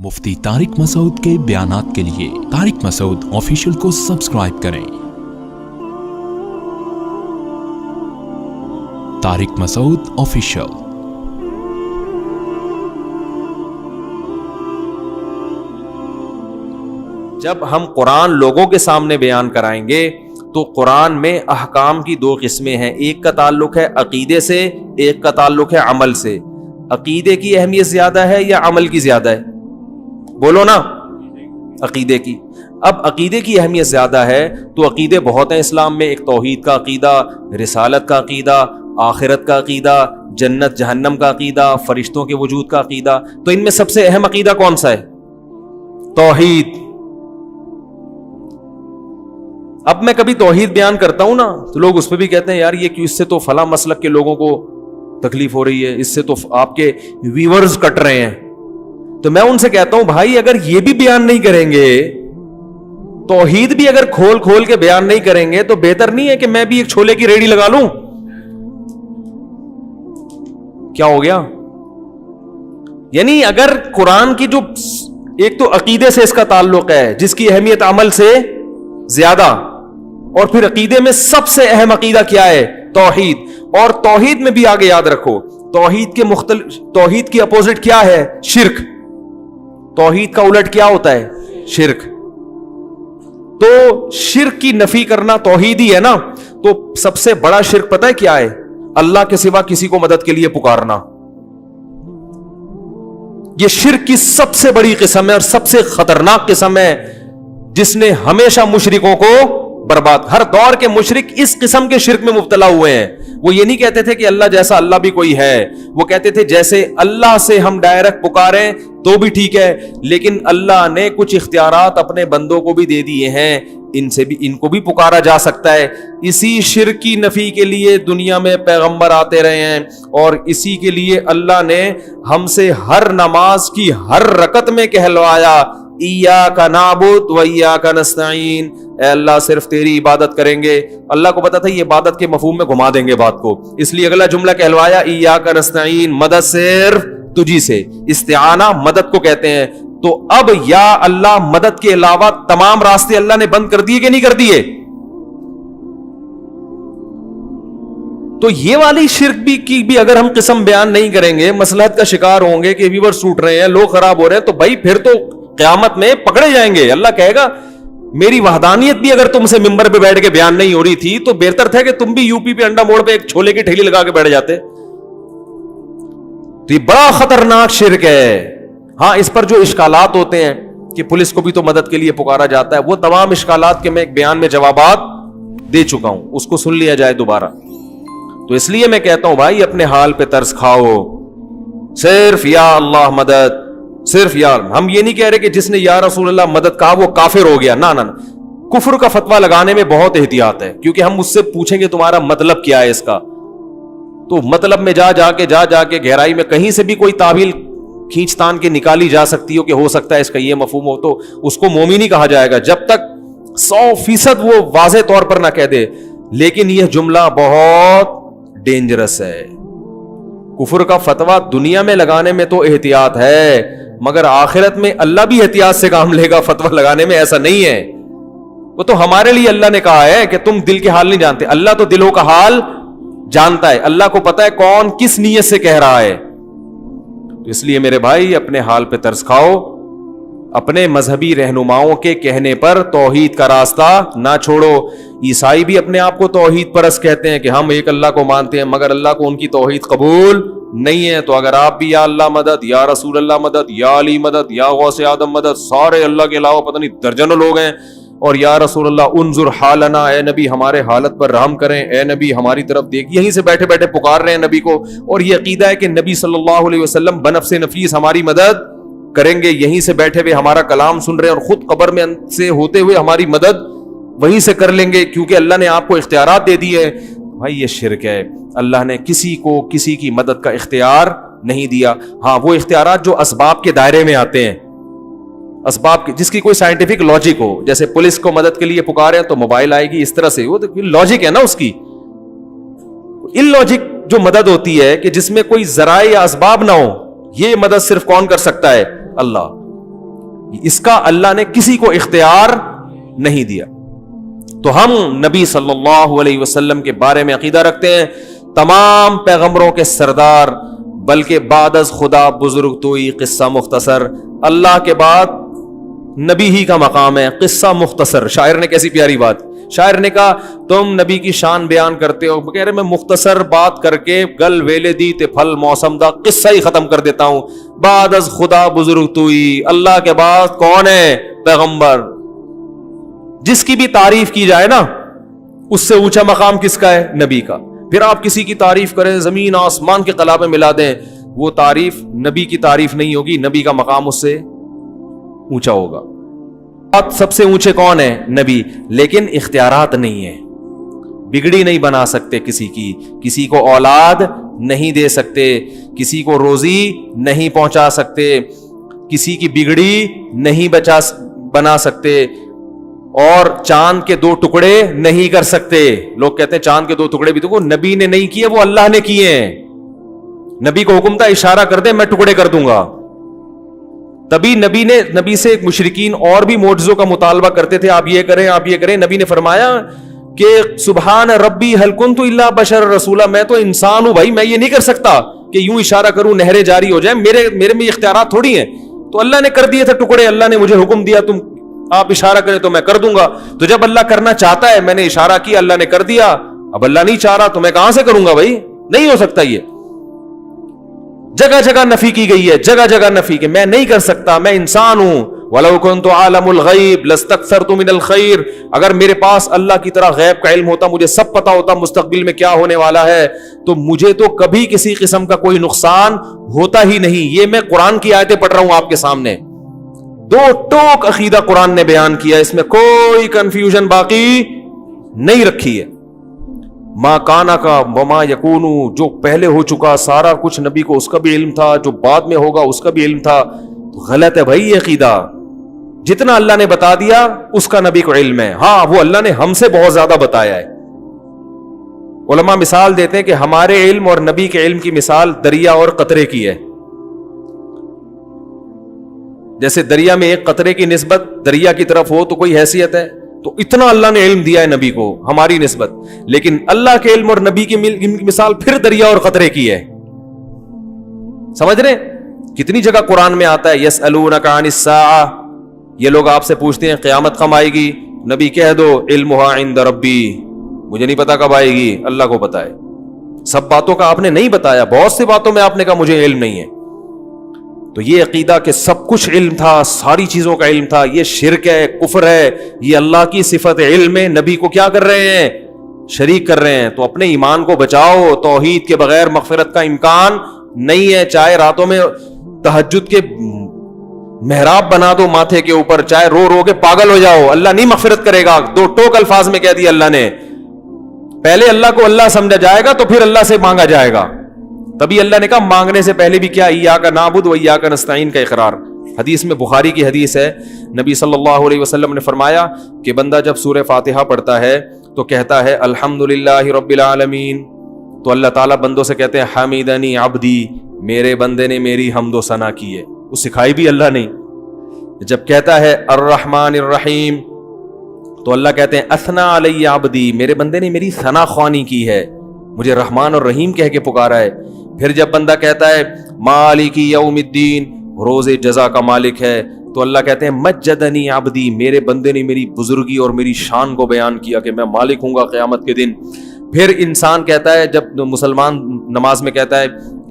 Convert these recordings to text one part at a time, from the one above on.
मुफ्ती तारिक मसूद के बयानात के लिए तारिक मसूद ऑफिशियल को सब्सक्राइब करें। तारिक मसूद ऑफिशियल। जब हम कुरान लोगों के सामने बयान कराएंगे तो कुरान में अहकाम की दो किस्में हैं। एक का ताल्लुक है अकीदे से, एक का ताल्लुक है अमल से। अकीदे की अहमियत ज्यादा है या अमल की ज्यादा है? बोलो ना। अकीदे की। अब अकीदे की अहमियत ज्यादा है तो अकीदे बहुत हैं इस्लाम में। एक तौहीद का अकीदा, रिसालत का अकीदा, आखिरत का अकीदा, जन्नत जहन्नम का अकीदा, फरिश्तों के वजूद का अकीदा। तो इनमें सबसे अहम अकीदा कौन सा है? तौहीद। अब मैं कभी तौहीद बयान करता हूं ना तो लोग उस पर भी कहते हैं यार ये क्यों, इससे तो फला मसलक के लोगों को तकलीफ हो रही है, इससे तो आपके व्यूअर्स कट रहे हैं। तो मैं उनसे कहता हूं भाई अगर ये भी बयान नहीं करेंगे, तौहीद भी अगर खोल खोल के बयान नहीं करेंगे तो बेहतर नहीं है कि मैं भी एक छोले की रेडी लगा लूं? क्या हो गया? यानी अगर कुरान की जो एक तो अकीदे से इसका ताल्लुक है जिसकी अहमियत अमल से ज्यादा, और फिर अकीदे में सबसे अहम अकीदा क्या है? तौहीद। और तौहीद में भी आगे याद रखो तौहीद की अपोजिट क्या है? शिर्क। तौहीद का उलट क्या होता है? शिर्क। तो शिर्क की नफी करना तौहीद ही है ना। तो सबसे बड़ा शिर्क पता है क्या है? अल्लाह के सिवा किसी को मदद के लिए पुकारना। यह शिर्क की सबसे बड़ी किस्म है और सबसे खतरनाक किस्म है जिसने हमेशा मुशरिकों को बर्बाद। हर दौर के मुशरिक इस किस्म के शिर्क में मुब्तला हुए हैं। वो ये नहीं कहते थे कि अल्लाह जैसा अल्लाह भी कोई है, वो कहते थे जैसे अल्लाह से हम डायरेक्ट पुकारें तो भी ठीक है, लेकिन अल्लाह ने कुछ इख्तियारात अपने बंदों को भी दे दिए हैं, इनको भी पुकारा जा सकता है। इसी शिर्क की नफी के लिए दुनिया में पैगंबर आते रहे हैं और इसी के लिए अल्लाह ने हमसे हर नमाज की हर रकत में कहलवाया इय्याका नाबुद व इय्याका नस्तईन। ऐ अल्लाह सिर्फ तेरी इबादत करेंगे। अल्लाह को पता था ये इबादत के मफहूम में घुमा देंगे बात को, इसलिए अगला जुमला कहलवाया इय्याका नस्तईन, मदद सिर्फ तुझी से। इस्तिआना मदद को कहते हैं। तो अब या अल्लाह मदद के अलावा तमाम रास्ते अल्लाह ने बंद कर दिए कि नहीं कर दिए? तो ये वाली शिर्क की भी अगर हम किस्म बयान नहीं करेंगे, मसलहत का शिकार होंगे कि व्यूअर्स टूट रहे हैं, लोग खराब हो रहे हैं, तो भाई फिर तो क़यामत में पकड़े जाएंगे। अल्लाह कहेगा मेरी वहदानियत भी अगर तुमसे मिंबर पे बैठ के बयान नहीं हो रही थी तो बेहतर था कि तुम भी यूपी पे अंडा मोड़ पे एक छोले की ठेली लगा के बैठ जाते। तो ये बड़ा खतरनाक शिर्क है। हां, इस पर जो इश्कालात होते हैं कि पुलिस को भी तो मदद के लिए पुकारा जाता है, वो तमाम इश्कालात के मैं एक बयान में जवाबात दे चुका हूं, उसको सुन लिया जाए दोबारा। तो इसलिए मैं कहता हूं भाई अपने हाल पे तरस खाओ। सिर्फ या अल्लाह मदद, सिर्फ यार। हम ये नहीं कह रहे कि जिसने या रसूल अल्लाह मदद कहा वो काफिर हो गया, ना ना ना। कुफ्र का फतवा लगाने में बहुत एहतियात है, क्योंकि हम उससे पूछेंगे तुम्हारा मतलब क्या है इसका, तो मतलब में जा जाके गहराई में कहीं से भी कोई तावील खींचतान के निकाली जा सकती हो कि हो सकता है इसका ये मफहूम हो, तो उसको मोमिन ही कहा जाएगा जब तक 100% वो वाज़े तौर पर ना कह दे। लेकिन यह जुमला बहुत डेंजरस है। कुफ्र का फतवा दुनिया में लगाने में तो एहतियात है, मगर आखिरत में अल्लाह भी एहतियात से काम लेगा फतवा लगाने में, ऐसा नहीं है। वो तो हमारे लिए अल्लाह ने कहा है कि तुम दिल के हाल नहीं जानते, अल्लाह तो दिलों का हाल जानता है। अल्लाह को पता है कौन किस नीयत से कह रहा है। तो इसलिए मेरे भाई अपने हाल पे तरस खाओ, अपने मजहबी रहनुमाओं के कहने पर तौहीद का रास्ता ना छोड़ो। ईसाई भी अपने आप को तौहीद परस्त कहते हैं कि हम एक अल्लाह को मानते हैं, मगर अल्लाह को उनकी तौहीद कबूल नहीं है। तो अगर आप भी या अल्लाह मदद, या रसूल अल्लाह मदद, या अली मदद, या गौसे आदम मदद, सारे अल्लाह के अलावा पता नहीं दर्जनों लोग हैं, और या रसूल अल्लाह उन्जुर हालना, ए नबी हमारे हालत पर रहम करें, ए नबी हमारी तरफ देख, यहीं से बैठे बैठे पुकार रहे हैं नबी को। और ये अकीदा है कि नबी सल्लल्लाहु अलैहि वसल्लम बनफ्से नफीस हमारी मदद करेंगे, यहीं से बैठे हुए हमारा कलाम सुन रहे हैं और खुद कब्र में से होते हुए हमारी मदद वहीं से कर लेंगे, क्योंकि अल्लाह ने आपको इख्तियारात दे दिए। भाई ये शिर्क है। अल्लाह ने किसी को किसी की मदद का इख्तियार नहीं दिया। हाँ, वो इख्तियारात जो असबाब के दायरे में आते हैं, असबाब की जिसकी कोई साइंटिफिक लॉजिक हो, जैसे पुलिस को मदद के लिए पुकारे तो मोबाइल आएगी, इस तरह से, वो तो लॉजिक है ना उसकी। इलॉजिक जो मदद होती है कि जिसमें कोई जराए या असबाब ना हो, ये मदद सिर्फ कौन कर सकता है? अल्लाह। اس کا اللہ نے کسی کو اختیار نہیں دیا. تو ہم نبی صلی اللہ علیہ وسلم کے بارے میں عقیدہ رکھتے ہیں تمام پیغمبروں کے سردار، بلکہ بعد از خدا بزرگ توئی قصہ مختصر، اللہ کے بعد نبی ہی کا مقام ہے. قصہ مختصر، شاعر نے کیسی پیاری بات، شاعر نے کہا تم نبی کی شان بیان کرتے ہو، کہہ رہے میں مختصر بات کر کے گل ویلے دی تے پھل موسم دا قصہ ہی ختم کر دیتا ہوں. بعد از خدا بزرگ توئی، اللہ کے بعد کون ہے؟ پیغمبر. جس کی بھی تعریف کی جائے نا اس سے اونچا مقام کس کا ہے؟ نبی کا. پھر آپ کسی کی تعریف کریں، زمین آسمان کے قلابے ملا دیں، وہ تعریف نبی کی تعریف نہیں ہوگی، نبی کا مقام اس سے اونچا ہوگا. سب سے اونچے کون ہے؟ نبی. لیکن اختیارات نہیں ہے، بگڑی نہیں بنا سکتے کسی کی، کسی کو اولاد نہیں دے سکتے، کسی کو روزی نہیں پہنچا سکتے، کسی کی بگڑی نہیں بنا سکتے، اور چاند کے دو ٹکڑے نہیں کر سکتے. لوگ کہتے ہیں چاند کے دو ٹکڑے بھی تو وہ نبی نے نہیں کیے، وہ اللہ نے کیے ہیں. نبی کو حکم تھا اشارہ کر دے میں ٹکڑے کر دوں گا. تبھی نبی سے مشرکین اور بھی معجزوں کا مطالبہ کرتے تھے، آپ یہ کریں آپ یہ کریں. نبی نے فرمایا کہ سبحان ربی هل كنت الا بشر رسولا، میں تو انسان ہوں بھائی، میں یہ نہیں کر سکتا کہ یوں اشارہ کروں نہریں جاری ہو جائیں، میرے میں اختیارات تھوڑی ہیں. تو اللہ نے کر دیے تھے ٹکڑے، اللہ نے مجھے حکم دیا تم آپ اشارہ کریں تو میں کر دوں گا. تو جب اللہ کرنا چاہتا ہے، میں نے اشارہ کیا اللہ نے کر دیا، اب اللہ نہیں چاہ رہا تو میں کہاں سے کروں گا بھائی؟ نہیں ہو سکتا. یہ جگہ جگہ نفی کی گئی ہے، جگہ جگہ نفی کہ میں نہیں کر سکتا، میں انسان ہوں. وَلَوْ كُنْتُ عَالَمُ الْغَيْبِ لَاسْتَكْثَرْتُ مِنَ الْخَيْرِ، اگر میرے پاس اللہ کی طرح غیب کا علم ہوتا، مجھے سب پتا ہوتا مستقبل میں کیا ہونے والا ہے، تو مجھے تو کبھی کسی قسم کا کوئی نقصان ہوتا ہی نہیں. یہ میں قرآن کی آیتیں پڑھ رہا ہوں آپ کے سامنے، دو ٹوک عقیدہ قرآن نے بیان کیا، اس میں کوئی کنفیوژن باقی نہیں رکھی ہے. ما کانا کا وما یکونو، جو پہلے ہو چکا سارا کچھ نبی کو اس کا بھی علم تھا، جو بعد میں ہوگا اس کا بھی علم تھا. تو غلط ہے بھائی یہ عقیدہ. جتنا اللہ نے بتا دیا اس کا نبی کو علم ہے. ہاں وہ اللہ نے ہم سے بہت زیادہ بتایا ہے. علماء مثال دیتے ہیں کہ ہمارے علم اور نبی کے علم کی مثال دریا اور قطرے کی ہے. جیسے دریا میں ایک قطرے کی نسبت دریا کی طرف ہو تو کوئی حیثیت ہے، تو اتنا اللہ نے علم دیا ہے نبی کو ہماری نسبت. لیکن اللہ کے علم اور نبی کی مثال پھر دریا اور قطرے کی ہے. سمجھ رہے؟ کتنی جگہ قرآن میں آتا ہے یسألونک عن الساعہ، یہ لوگ آپ سے پوچھتے ہیں قیامت کب آئے گی، نبی کہہ دو علمھا عند ربی، مجھے نہیں پتا کب آئے گی، اللہ کو پتا ہے. سب باتوں کا آپ نے نہیں بتایا، بہت سی باتوں میں آپ نے کہا مجھے علم نہیں ہے. تو یہ عقیدہ کہ سب کچھ علم تھا، ساری چیزوں کا علم تھا، یہ شرک ہے، کفر ہے. یہ اللہ کی صفت علم ہے، نبی کو کیا کر رہے ہیں؟ شریک کر رہے ہیں. تو اپنے ایمان کو بچاؤ، توحید کے بغیر مغفرت کا امکان نہیں ہے. چاہے راتوں میں تہجد کے محراب بنا دو ماتھے کے اوپر، چاہے رو رو کے پاگل ہو جاؤ، اللہ نہیں مغفرت کرے گا. دو ٹوک الفاظ میں کہہ دیا اللہ نے. پہلے اللہ کو اللہ سمجھا جائے گا تو پھر اللہ سے مانگا جائے گا. تبھی اللہ نے کہا مانگنے سے پہلے بھی کیا ایاک نعبد و ایاک نستعین کا اقرار. حدیث میں بخاری کی حدیث ہے، نبی صلی اللہ علیہ وسلم نے فرمایا کہ بندہ جب سورہ فاتحہ پڑھتا ہے تو کہتا ہے الحمدللہ رب العالمین، تو اللہ تعالیٰ بندوں سے کہتے ہیں حمیدنی عبدی، میرے بندے نے میری حمد و ثنا کی ہے. وہ سکھائی بھی اللہ نے. جب کہتا ہے الرحمن الرحیم تو اللہ کہتے ہیں اثنا علی عبدی، میرے بندے نے میری ثنا خوانی کی ہے، مجھے رحمان اور رحیم کہہ کے پکارا ہے. پھر جب بندہ کہتا ہے مالک یوم الدین، روز جزا کا مالک ہے، تو اللہ کہتے ہیں مجدنی عبدی، میرے بندے نے میری بزرگی اور میری شان کو بیان کیا کہ میں مالک ہوں گا قیامت کے دن. پھر انسان کہتا ہے، جب مسلمان نماز میں کہتا ہے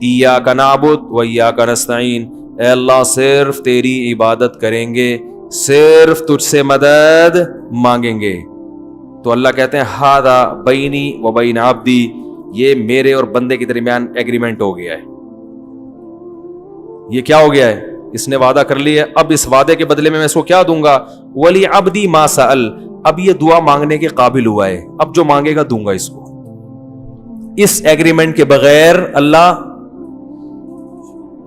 ایاک نعبد و ایاک نستعین، اے اللہ صرف تیری عبادت کریں گے، صرف تجھ سے مدد مانگیں گے. تو اللہ کہتے ہیں ھذا بینی و بین عبدی، یہ میرے اور بندے کے درمیان ایگریمنٹ ہو گیا ہے. یہ کیا ہو گیا ہے؟ اس نے وعدہ کر لیا ہے، اب اس وعدے کے بدلے میں اس کو کیا دوں گا. ولی عبدی ما سأل، اب یہ دعا مانگنے کے قابل ہوا ہے، اب جو مانگے گا دوں گا اس کو. اس ایگریمنٹ کے بغیر اللہ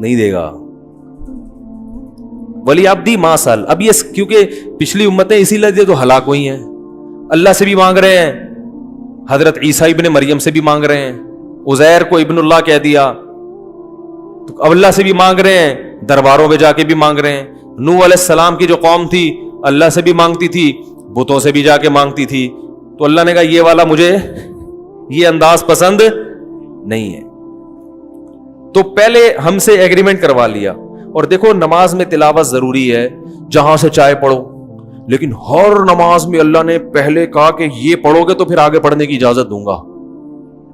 نہیں دے گا. ولی عبدی ما سأل، اب یہ کیونکہ پچھلی امتیں اسی لیے تو ہلاک ہوئی ہیں، اللہ سے بھی مانگ رہے ہیں، حضرت عیسیٰ ابن مریم سے بھی مانگ رہے ہیں، عزیر کو ابن اللہ کہہ دیا، تو اب اللہ سے بھی مانگ رہے ہیں، درباروں پہ جا کے بھی مانگ رہے ہیں. नूह अलैहिस्सलाम की जो कौम थी अल्लाह से भी मांगती थी, बुतों से भी जाके मांगती थी, तो अल्लाह ने कहा ये वाला मुझे ये अंदाज पसंद नहीं है। तो पहले हमसे एग्रीमेंट करवा लिया। और देखो नमाज में तिलावत जरूरी है, जहां से चाहे पढ़ो, लेकिन हर नमाज में अल्लाह ने पहले कहा कि ये पढ़ोगे तो फिर आगे पढ़ने की इजाजत दूंगा।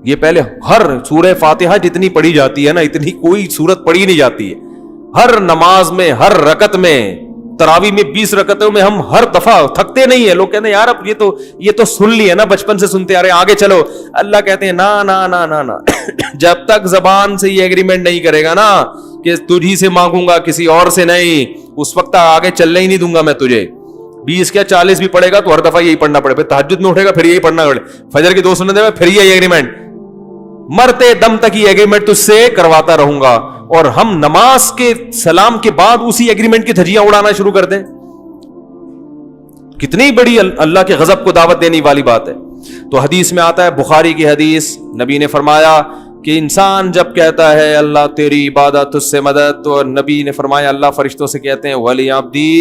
ये पहले हर सूरह फातिहा जितनी पढ़ी जाती है ना, इतनी कोई सूरत पढ़ी नहीं जाती है। हर नमाज में, हर रकत में, तरावी में 20 रकतों में हम हर दफा थकते नहीं है। लोग कहते हैं यार अब ये तो सुन लिया ना, बचपन से सुनते आ रहे, आगे चलो। अल्लाह कहते हैं ना ना ना ना ना जब तक जबान से ये एग्रीमेंट नहीं करेगा ना कि तुझी से मांगूंगा किसी और से नहीं, उस वक्त आगे चलने ही नहीं दूंगा मैं तुझे। 20 क्या 40 भी पड़ेगा तो हर दफा यही पढ़ना पड़ेगा, तहज्जुद में उठेगा फिर यही पढ़ना पड़े, फजर की 2 सुन्नत देगा फिर यही एग्रीमेंट, मरते दम तक ये एग्रीमेंट तुझसे करवाता रहूंगा। और हम नमाज के सलाम के बाद उसी एग्रीमेंट की धज्जियां उड़ाना शुरू कर दें, कितनी बड़ी अल्लाह के गजब को दावत देने वाली बात है। तो हदीस में आता है, बुखारी की हदीस, नबी ने फरमाया कि इंसान जब कहता है अल्लाह तेरी इबादत तुझसे मदद, तो नबी ने फरमाया अल्लाह फरिश्तों से कहते हैं वली अब्दी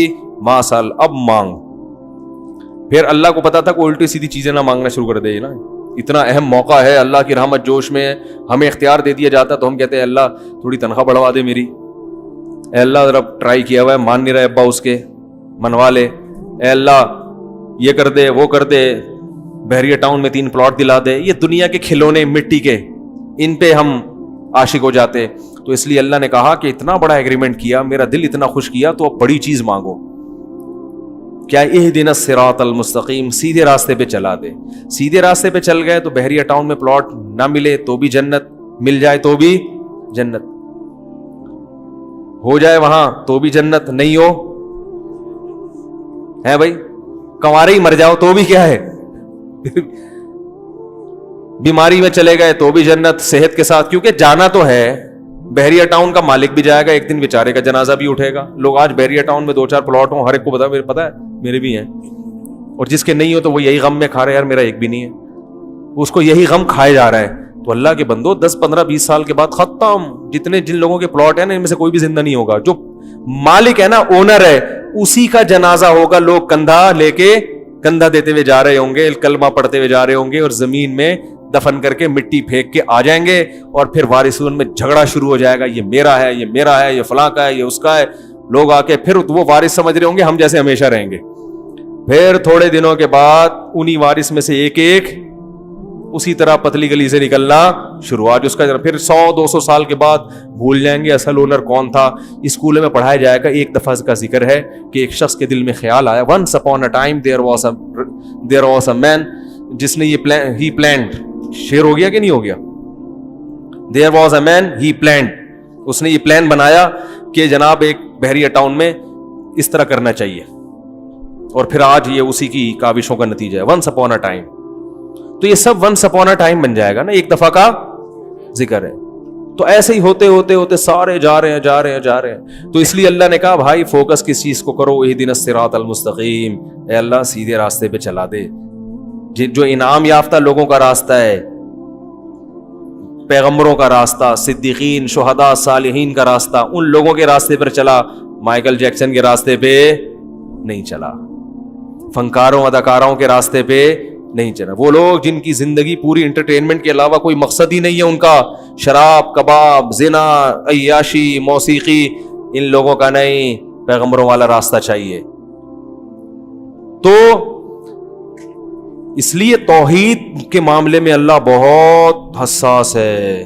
मासल, अब मांग। फिर अल्लाह को पता था कि उल्टी सीधी चीजें ना मांगना शुरू कर दे ना, इतना अहम मौका है, अल्लाह की रहमत जोश में हमें इख्तियार दे दिया जाता, तो हम कहते हैं अल्लाह थोड़ी तनख्वाह बढ़वा दे मेरी, अल्लाह जरा ट्राई किया हुआ है मान नहीं रहा अब्बा उसके, मनवा ले, अल्लाह ये कर दे वो कर दे, बहरिया टाउन में 3 प्लॉट दिला दे। ये दुनिया के खिलौने मिट्टी के, इन पे हम आशिक हो जाते। तो इसलिए अल्लाह ने कहा कि इतना बड़ा एग्रीमेंट किया, मेरा दिल इतना खुश किया, तो अब बड़ी चीज मांगो। क्या इहदिनस सिरातल मुस्तकीम, सीधे रास्ते पे चला दे। सीधे रास्ते पे चल गए तो बहरिया टाउन में प्लॉट ना मिले तो भी जन्नत, मिल जाए तो भी जन्नत, हो जाए वहां तो भी जन्नत, नहीं हो है भाई, कंवारे ही मर जाओ तो भी क्या है बीमारी में चले गए तो भी जन्नत, सेहत के साथ, क्योंकि जाना तो है। बहरिया टाउन का मालिक भी जाएगा एक दिन, बेचारे का जनाजा भी उठेगा। लोग आज बहरिया टाउन में 2-4 प्लॉट हो, हर एक को पता है मेरे भी हैं, और जिसके नहीं हो तो वो यही गम में खा रहे यार मेरा एक भी नहीं है, उसको यही गम खाए जा रहा है। तो अल्लाह के बंदो 10, 15, 20 साल के बाद खत्म, जिन लोगों के प्लॉट है ना इनमें से कोई भी जिंदा नहीं होगा। जो मालिक है ना, ओनर है, उसी का जनाजा होगा, लोग कंधा देते हुए जा रहे होंगे, कलमा पढ़ते हुए जा रहे होंगे, और जमीन में दफन करके मिट्टी फेंक के आ जाएंगे, और फिर वारिसून में झगड़ा शुरू हो जाएगा, ये मेरा है, ये मेरा है, ये फलां का है, ये उसका है। लोग आके फिर वो वारिस समझ रहे होंगे हम जैसे हमेशा रहेंगे। फिर थोड़े दिनों के बाद उन्हीं वारिस में से एक उसी तरह पतली गली से निकलना शुरू, आज उसका फिर 100-200 साल के बाद भूल जाएंगे असल ओनर कौन था। स्कूल में पढ़ाया जाएगा, एक दफा का जिक्र है कि एक शख्स के दिल में ख्याल आया, once upon a time there was a man, जिसने ये प्लान्ड, शेर हो गया कि नहीं हो गया, there was a man he planned, उसने ये प्लान बनाया कि जनाब एक बहरिया टाउन में इस तरह करना चाहिए, और फिर आज ये उसी की काविशों का नतीजा है, वंस अपॉन अ टाइम। तो ये सब वंस अपॉन अ टाइम बन जाएगा ना, एक दफा का जिक्र है। तो ऐसे ही होते होते होते सारे जा रहे हैं। तो इसलिए अल्लाह ने कहा भाई फोकस किस चीज को करो, इहदिनस सिरातल मुस्तकीम, ए अल्लाह सीधे रास्ते पे चला दे। जो इनाम याफ्ता लोगों का रास्ता है, पैगंबरों का रास्ता, सिद्दीकीन, शुहदा, सालिहीन का रास्ता, उन लोगों के रास्ते पर चला, माइकल जैक्सन के रास्ते पे नहीं चला, फनकारों अदाकारों के रास्ते पे नहीं चला। वो लोग जिनकी जिंदगी पूरी एंटरटेनमेंट के अलावा कोई मकसद ही नहीं है उनका, शराब, कबाब, जिना, अय्याशी, मौसीकी, इन लोगों का नहीं, पैगंबरों वाला रास्ता चाहिए। तो इसलिए तौहीद के मामले में अल्लाह बहुत हसास है।